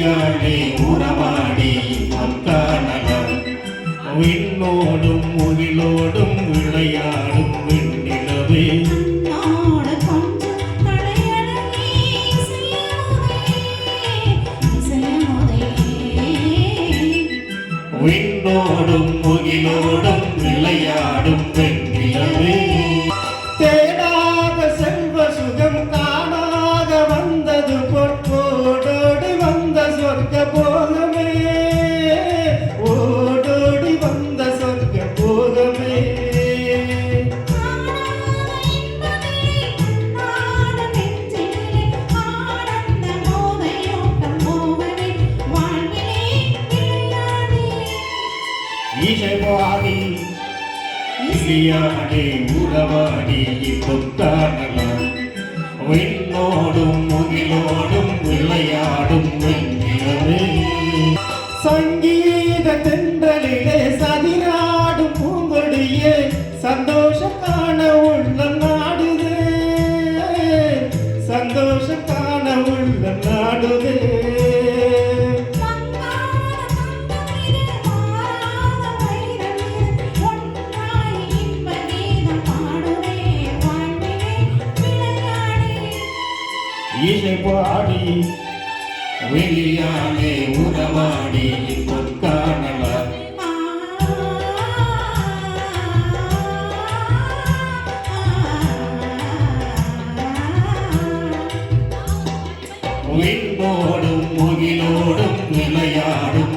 வெளியாடே உறவாடி காணலாம் விண்ணோடும் முகிலோடும் விளையாடும் விண்ணிலவே விண்ணோடும் முகிலோடும் விளையாடும் வெண்ணிலவே தேடாத செல்வ சுகம் காணாத வந்தது பொற்கோடோடி வந்த சொர்க்க போகமே ஓடோடி வந்த சொர்க்க போகமே இசைவாடி இசையாடே உறவாடி காணலாம் விண்ணோடும் முகிலோடும் விளையாடும் வெண்ணிலவே சங்கீத தென்றலிலே சதிராடும் பூங்கொடியே சந்தோஷம் காண உள்ளம் நாடுதே சந்தோஷம் காண உள்ளம் நாடுதே இசை பாடி வெளியாலே உறவாடி காணலாம் விண்ணோடும் முகிலோடும் விளையாடும்